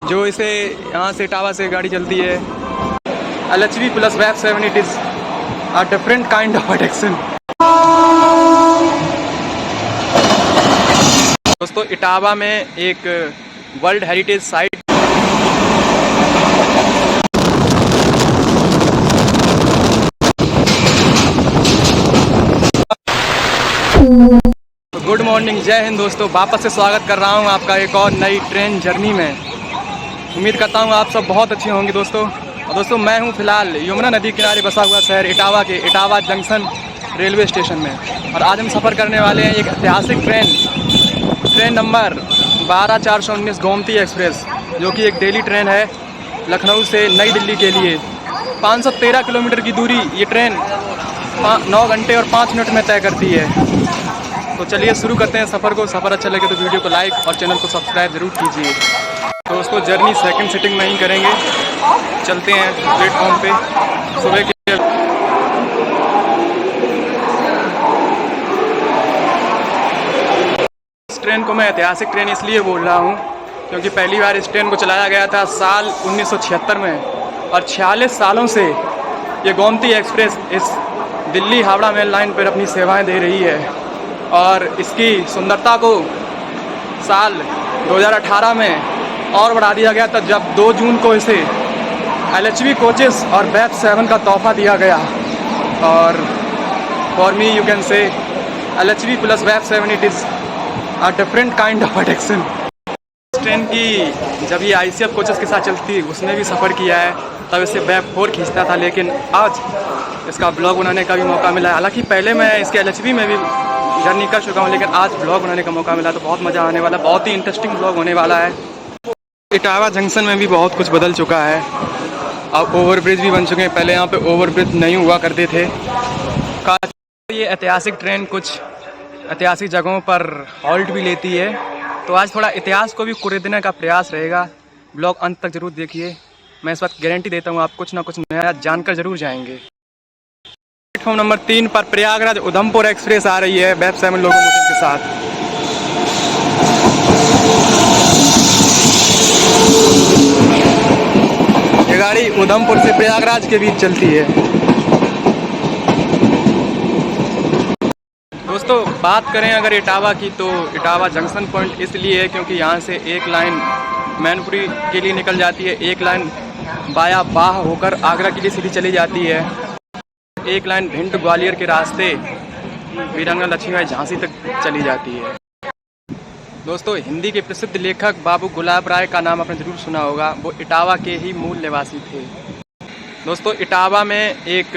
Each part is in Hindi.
जो इसे यहाँ से इटावा से गाड़ी चलती है LHV प्लस वैप 7, it is a different kind of attraction. दोस्तों इटावा में एक world heritage site good morning, Jai Hind दोस्तों। वापस से स्वागत कर रहा हूं आपका एक और नई ट्रेन जर्नी में। उम्मीद करता हूं आप सब बहुत अच्छे होंगे दोस्तों। और दोस्तों मैं हूं फिलहाल यमुना नदी किनारे बसा हुआ शहर इटावा के इटावा जंक्शन रेलवे स्टेशन में। और आज हम सफ़र करने वाले हैं एक ऐतिहासिक ट्रेन नंबर 12419 गोमती एक्सप्रेस, जो कि एक डेली ट्रेन है लखनऊ से नई दिल्ली के लिए। 513 किलोमीटर की दूरी ये ट्रेन 9 घंटे और 5 मिनट में तय करती है। तो चलिए शुरू करते हैं सफ़र को। सफ़र अच्छा लगे तो वीडियो को लाइक और चैनल को सब्सक्राइब ज़रूर कीजिए। तो उसको जर्नी सेकंड सिटिंग में ही करेंगे। चलते हैं प्लेटफॉर्म पे सुबह के। इस ट्रेन को मैं ऐतिहासिक ट्रेन इसलिए बोल रहा हूँ क्योंकि पहली बार इस ट्रेन को चलाया गया था साल 1976 में, और 46 सालों से ये गोमती एक्सप्रेस इस दिल्ली हावड़ा मेल लाइन पर अपनी सेवाएं दे रही है। और इसकी सुंदरता को साल 2018 में और बढ़ा दिया गया था, जब 2 जून को इसे LHV कोचेस और वैप 7 का तोहफा दिया गया। और for me you can say LHV plus वैप 7, it is a different kind of attraction. इस ट्रेन की जब ये ICF कोचेस के साथ चलती उसमें भी सफ़र किया है, तब इसे वैप 4 खींचता था। लेकिन आज इसका ब्लॉग बनाने का भी मौका मिला है। हालांकि पहले मैं इसके LHV में भी जर्नी कर चुका हूँ, लेकिन आज ब्लॉग बनाने का मौका मिला तो बहुत मज़ा आने वाला, बहुत ही इंटरेस्टिंग ब्लॉग होने वाला है। इटावा जंक्शन में भी बहुत कुछ बदल चुका है। अब ओवरब्रिज भी बन चुके हैं, पहले यहाँ पे ओवरब्रिज नहीं हुआ करते थे। ये ऐतिहासिक ट्रेन कुछ ऐतिहासिक जगहों पर हॉल्ट भी लेती है, तो आज थोड़ा इतिहास को भी कुरेदने का प्रयास रहेगा। ब्लॉग अंत तक जरूर देखिए। मैं इस वक्त गारंटी देता हूँ आप कुछ ना कुछ नया जानकर जरूर जाएंगे। प्लेटफॉर्म नंबर 3 पर प्रयागराज उधमपुर एक्सप्रेस आ रही है वैप 7 लोकोमोटिव के साथ। ये गाड़ी उधमपुर से प्रयागराज के बीच चलती है। दोस्तों बात करें अगर इटावा की, तो इटावा जंक्शन पॉइंट इसलिए है क्योंकि यहाँ से एक लाइन मैनपुरी के लिए निकल जाती है, एक लाइन बाया बाह होकर आगरा के लिए सीधी चली जाती है, एक लाइन भिंड ग्वालियर के रास्ते वीरांगना लक्ष्मीबाई झांसी तक चली जाती है। दोस्तों हिंदी के प्रसिद्ध लेखक बाबू गुलाब राय का नाम आपने ज़रूर सुना होगा। वो इटावा के ही मूल निवासी थे। दोस्तों इटावा में एक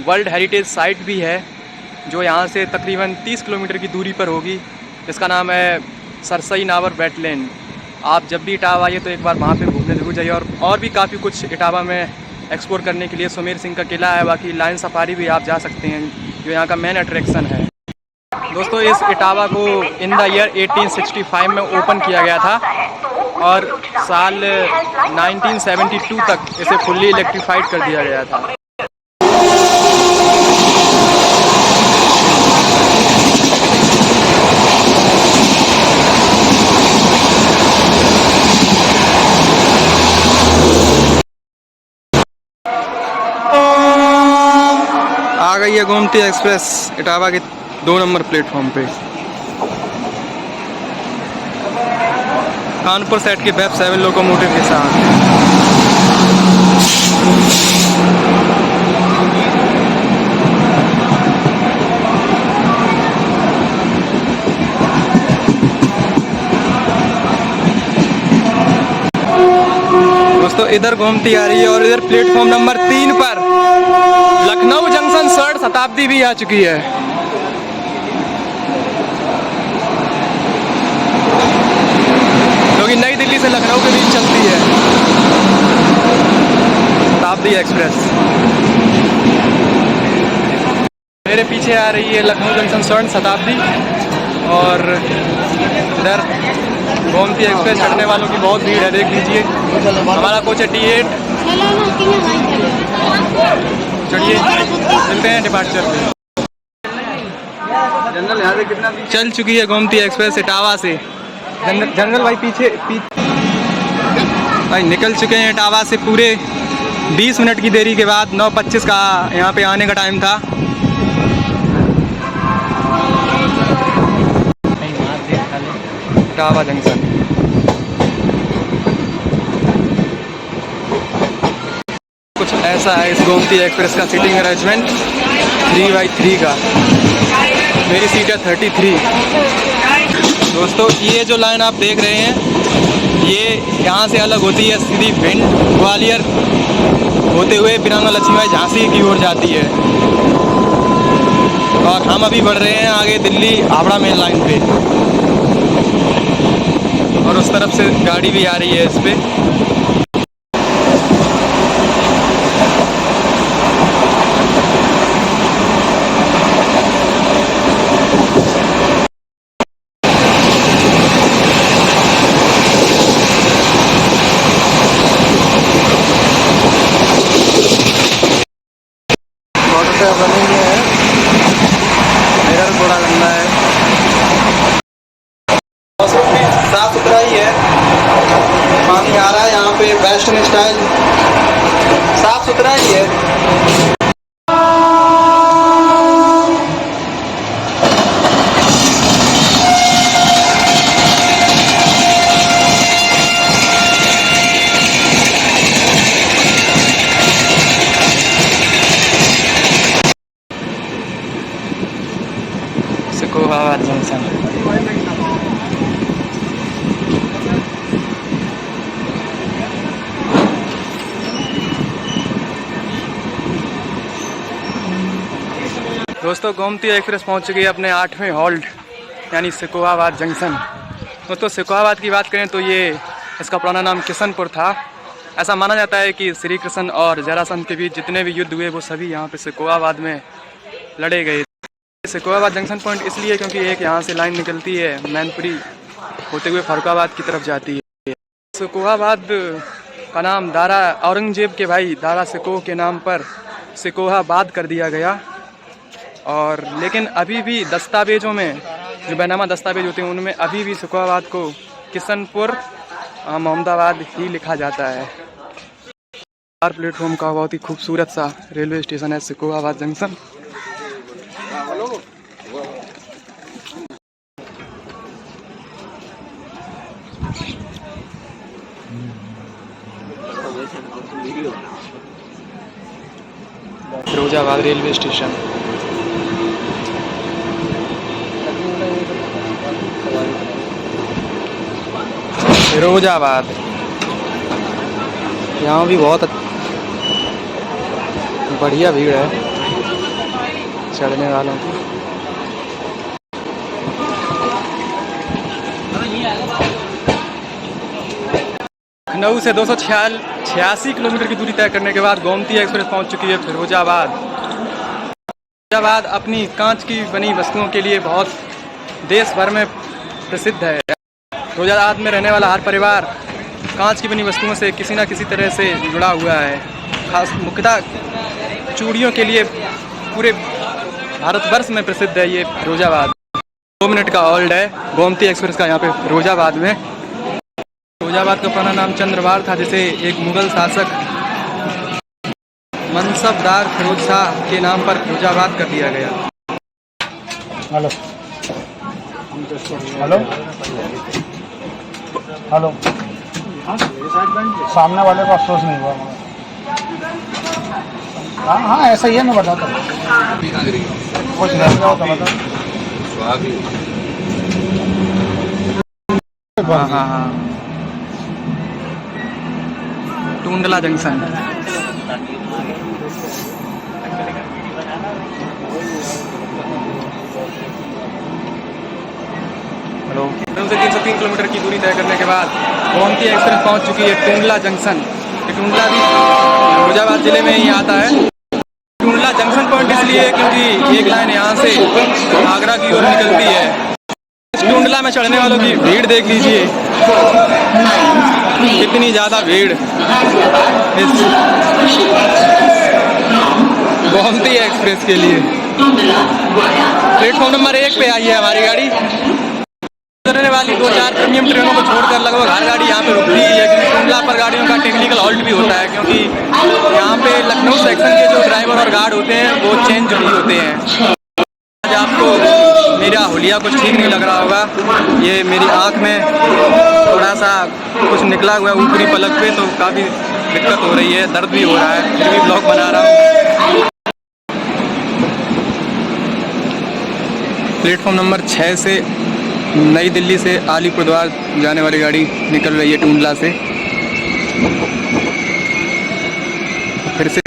वर्ल्ड हेरिटेज साइट भी है, जो यहाँ से तकरीबन 30 किलोमीटर की दूरी पर होगी। इसका नाम है सरसई नावर वेटलैंड। आप जब भी इटावा आइए तो एक बार वहाँ पे घूमने जरूर जाइए। और भी काफ़ी कुछ इटावा में एक्सप्लोर करने के लिए सुमेर सिंह का किला है, बाकी लाइन सफारी भी आप जा सकते हैं, जो यहाँ का मेन अट्रैक्शन है। दोस्तों इस इटावा को इन द ईयर 1865 में ओपन किया गया था, और साल 1972 तक इसे फुल्ली इलेक्ट्रीफाइड कर दिया गया था। आ गई है गोमती एक्सप्रेस इटावा के 2 नंबर प्लेटफॉर्म पे। कानपुर साइड के वैप 7 लोकोमोटिव के साथ। दोस्तों इधर गोमती आ रही है, और इधर प्लेटफॉर्म नंबर 3 पर लखनऊ जंक्शन स्वर्ण शताब्दी भी आ चुकी है। जो कि नई दिल्ली से लखनऊ के बीच चलती है शताब्दी एक्सप्रेस। मेरे पीछे आ रही है लखनऊ जंक्शन स्वर्ण शताब्दी, और इधर गोमती एक्सप्रेस चढ़ने वालों की बहुत भीड़ है, देख लीजिए। हमारा कोच है T8। चढ़िए चलते हैं डिपार्चर पे। जनरल यहाँ से कितना चल चुकी है गोमती एक्सप्रेस इटावा से। जनरल भाई पीछे भाई निकल चुके हैं इटावा से पूरे 20 मिनट की देरी के बाद। 9:25 का यहाँ पे आने का टाइम था। इटावा जंक्शन कुछ ऐसा है इस गोमती एक्सप्रेस का सीटिंग अरेंजमेंट 3x3 का। मेरी सीट है 33। दोस्तों ये जो लाइन आप देख रहे हैं ये यहाँ से अलग होती है, सीधी भिंड ग्वालियर होते हुए बिराना लक्ष्मीबाई झांसी की ओर जाती है। और हम अभी बढ़ रहे हैं आगे दिल्ली हावड़ा मेन लाइन पे, और उस तरफ से गाड़ी भी आ रही है इस पे। बनी है, मिरर थोड़ा गंदा है। मौसम भी साफ सुथरा ही है, पानी आ रहा है यहाँ पे वेस्टर्न स्टाइल, साफ सुथरा ही है। सिकोहाबाद जंक्शन दोस्तों, गोमती एक्सप्रेस पहुंच चुकी है अपने 8वें हॉल्ट यानी सिकोहाबाद जंक्शन। दोस्तों सिकोहाबाद की बात करें तो ये इसका पुराना नाम किशनपुर था। ऐसा माना जाता है कि श्री कृष्ण और जरासंध के बीच जितने भी युद्ध हुए वो सभी यहाँ पे सिकोहाबाद में लड़े गए। सिकोहाबाद जंक्शन पॉइंट इसलिए क्योंकि एक यहाँ से लाइन निकलती है मैनपुरी होते हुए फरुखाबाद की तरफ जाती है। सिकोहाबाद का नाम दारा औरंगजेब के भाई दारा सिकोह के नाम पर सिकोहाबाद कर दिया गया। और लेकिन अभी भी दस्तावेजों में जो बैनामा दस्तावेज होते हैं उनमें अभी भी सिकोहाबाद को किशनपुर मोहम्मदाबाद ही लिखा जाता है। 4 प्लेटफॉर्म का बहुत ही खूबसूरत सा रेलवे स्टेशन है Shikohabad junction. Firozabad railway station. Firozabad यहाँ भी बहुत बढ़िया भीड़ है चढ़ने वालों की। लखनऊ से 286 किलोमीटर की दूरी तय करने के बाद गोमती एक्सप्रेस पहुंच चुकी है फिरोजाबाद। फिरोजाबाद अपनी कांच की बनी वस्तुओं के लिए बहुत देश भर में प्रसिद्ध है। फिरोजाबाद में रहने वाला हर परिवार कांच की बनी वस्तुओं से किसी न किसी तरह से जुड़ा हुआ है। खास मुख्यतः चूड़ियों के लिए पूरे भारतवर्ष में प्रसिद्ध है ये फिरोजाबाद। 2 मिनट का हॉल्ट है गोमती एक्सप्रेस का यहाँ पे फिरोजाबाद में। फिरोजाबाद का पुराना नाम चंद्रवार था, जिसे एक मुगल शासक मनसबदार फिरोज शाह के नाम पर फिरोजाबाद कर दिया गया। हेलो हेलो हेलो, सामने वाले को अफसोस नहीं हुआ। हाँ हाँ ऐसा ही है, मैं बताता हूँ कुछ नहीं जाओ तो बता। हाँ हाँ हाँ, टूंडला जंक्शन। हेलो, से 303 किलोमीटर की दूरी तय करने के बाद गोमती एक्सप्रेस पहुंच चुकी है टूंडला जंक्शन। ये टूंडला भी फिरोजाबाद जिले में ही आता है। टूंडला जंक्शन पॉइंट इसलिए क्योंकि एक लाइन यहाँ से आगरा की ओर निकलती है। इस टूंडला में चढ़ने वालों की भीड़ देख लीजिए, कितनी ज़्यादा भीड़ इस गोमती एक्सप्रेस के लिए। प्लेटफॉर्म नंबर 1 पे आई है हमारी गाड़ी। गुजरने वाली 2-4 प्रीमियम ट्रेनों को छोड़कर लगभग हर गाड़ी यहाँ पे रुकती है, क्योंकि टुंडला पर गाड़ियों का टेक्निकल हॉल्ट भी होता है, क्योंकि यहाँ पे लखनऊ सेक्शन के जो ड्राइवर और गार्ड होते हैं वो चेंज भी होते हैं। आज आपको मेरा हुलिया कुछ ठीक नहीं लग रहा होगा, ये मेरी आँख में थोड़ा सा कुछ निकला हुआ है ऊपरी पलक पे, तो काफ़ी दिक्कत हो रही है, दर्द भी हो रहा है, फिर भी ब्लॉग बना रहा हूँ। प्लेटफॉर्म नंबर 6 से नई दिल्ली से अलीपुरद्वार जाने वाली गाड़ी निकल रही है टुंडला से। फिर से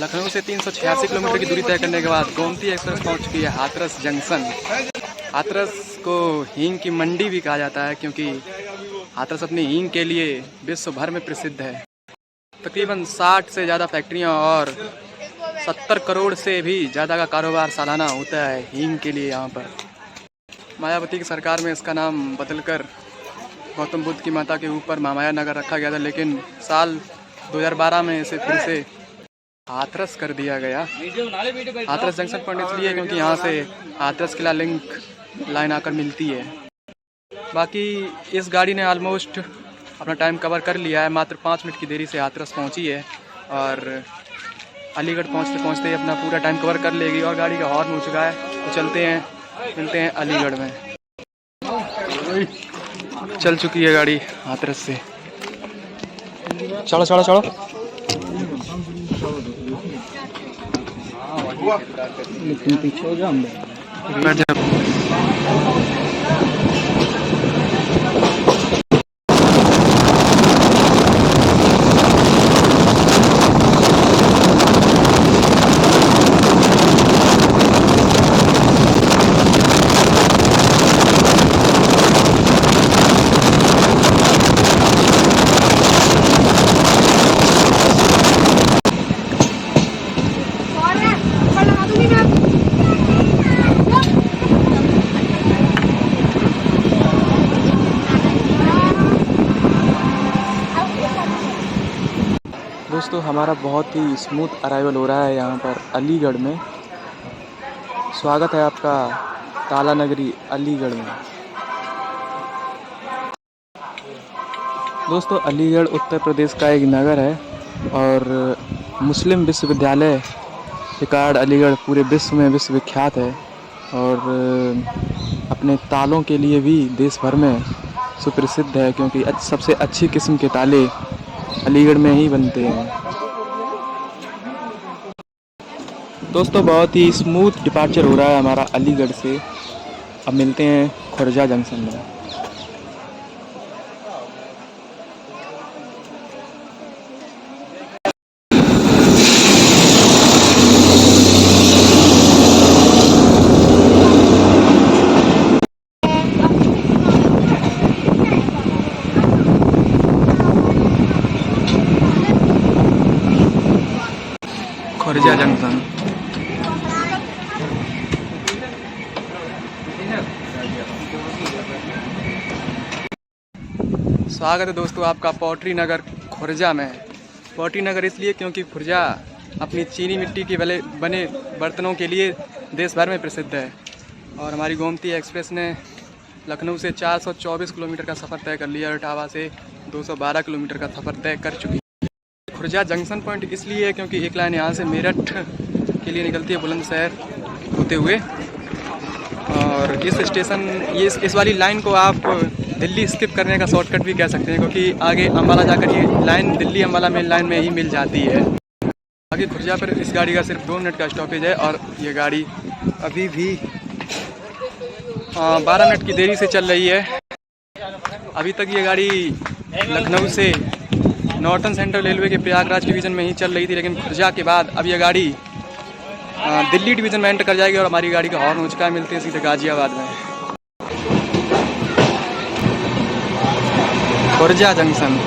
लखनऊ से 386 किलोमीटर की दूरी तय करने के बाद गोमती एक्सप्रेस पहुंच चुकी है हाथरस जंक्शन। हाथरस को हींग की मंडी भी कहा जाता है, क्योंकि हाथरस अपनी हींग के लिए विश्व भर में प्रसिद्ध है। तकरीबन 60 से ज़्यादा फैक्ट्रियां और 70 करोड़ से भी ज़्यादा का कारोबार सालाना होता है हींग के लिए यहाँ पर। मायावती की सरकार में इसका नाम बदलकर गौतम बुद्ध की माता के ऊपर महामाया नगर रखा गया था, लेकिन साल 2012 में इसे फिर से हाथरस कर दिया गया। हाथरस जंक्शन पॉइंट इसलिए क्योंकि यहाँ से हाथरस किला लिंक लाइन आकर मिलती है। बाकी इस गाड़ी ने ऑलमोस्ट अपना टाइम कवर कर लिया है, मात्र 5 मिनट की देरी से हाथरस पहुँची है और अलीगढ़ पहुँचते पहुँचते अपना पूरा टाइम कवर कर लेगी और गाड़ी का हॉर्न हो चुका है। तो चलते हैं, मिलते हैं अलीगढ़ में। चल चुकी है गाड़ी हाथरस से। चलो चलो चलो। लेकिन पीछे हो जाओ। दोस्तों हमारा बहुत ही स्मूथ अराइवल हो रहा है यहाँ पर अलीगढ़ में। स्वागत है आपका काला नगरी अलीगढ़ में। दोस्तों अलीगढ़ उत्तर प्रदेश का एक नगर है और मुस्लिम विश्वविद्यालय रिकार्ड अलीगढ़ पूरे विश्व में विश्वविख्यात है और अपने तालों के लिए भी देश भर में सुप्रसिद्ध है, क्योंकि सबसे अच्छी किस्म के ताले अलीगढ़ में ही बनते हैं। दोस्तों बहुत ही स्मूथ डिपार्चर हो रहा है हमारा अलीगढ़ से। अब मिलते हैं खुर्जा जंक्शन में। खुर्जा जंक्शन। स्वागत है दोस्तों आपका पौटरी नगर खुर्जा में। 40 नगर इसलिए क्योंकि खुर्जा अपनी चीनी मिट्टी के बने बर्तनों के लिए देश भर में प्रसिद्ध है। और हमारी गोमती एक्सप्रेस ने लखनऊ से 424 किलोमीटर का सफ़र तय कर लिया और इटावा से 212 किलोमीटर का सफ़र तय कर चुकी है। खुर्जा जंक्शन पॉइंट इसलिए है क्योंकि एक लाइन यहाँ से मेरठ के लिए निकलती है बुलंदशहर होते हुए, और इस स्टेशन इस वाली लाइन को आप दिल्ली स्किप करने का शॉर्टकट भी कह सकते हैं, क्योंकि आगे अम्बाला जाकर ये line Delhi Ambala main line में ही मिल जाती है। आगे खुर्जा पर इस गाड़ी का सिर्फ 2 मिनट का स्टॉपेज है और ये गाड़ी अभी भी 12 मिनट की देरी से चल रही है। अभी तक ये गाड़ी लखनऊ से नॉर्थन सेंट्रल रेलवे के प्रयागराज डिवीज़न में ही चल रही थी, लेकिन खुर्जा के बाद अब यह गाड़ी दिल्ली डिवीज़न में एंटर कर जाएगी और हमारी गाड़ी का हॉर्न हो चुका है। मिलते हैं सीधे गाजियाबाद में। खुर्जा जंक्शन।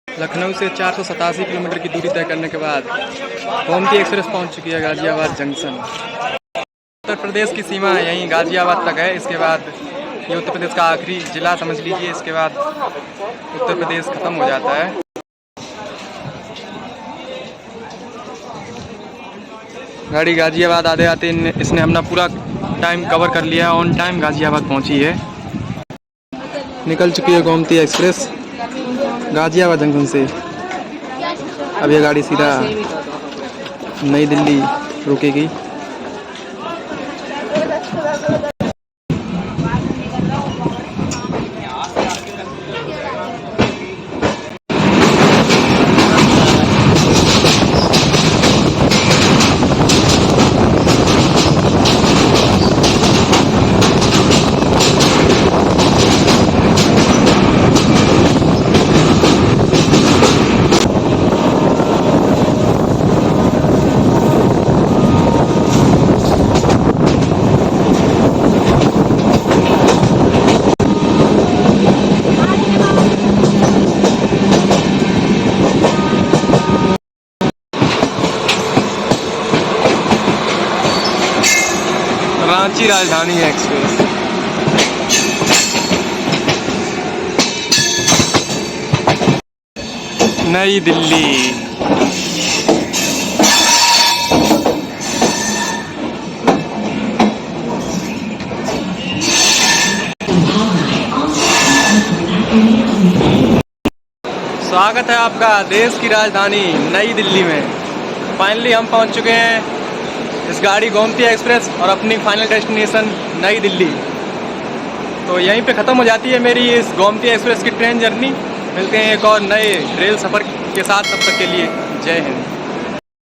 लखनऊ से 487 किलोमीटर की दूरी तय करने के बाद गोमती एक्सप्रेस पहुंच चुकी है गाजियाबाद जंक्शन। उत्तर प्रदेश की सीमा यहीं गाजियाबाद तक है। इसके बाद ये उत्तर प्रदेश का आखिरी ज़िला समझ लीजिए। इसके बाद उत्तर प्रदेश ख़त्म हो जाता है। गाड़ी गाजियाबाद आते आते इसने अपना पूरा टाइम कवर कर लिया। ऑन टाइम गाजियाबाद पहुंची है। निकल चुकी है गोमती एक्सप्रेस गाजियाबाद जंक्शन से। अब यह गाड़ी सीधा नई दिल्ली रुकेगी। रांची राजधानी एक्सप्रेस। नई दिल्ली। स्वागत है आपका देश की राजधानी नई दिल्ली में। फाइनली हम पहुंच चुके हैं इस गाड़ी गोमती एक्सप्रेस और अपनी फाइनल डेस्टिनेशन नई दिल्ली। तो यहीं पे ख़त्म हो जाती है मेरी इस गोमती एक्सप्रेस की ट्रेन जर्नी। मिलते हैं एक और नए रेल सफ़र के साथ, तब तक के लिए जय हिंद।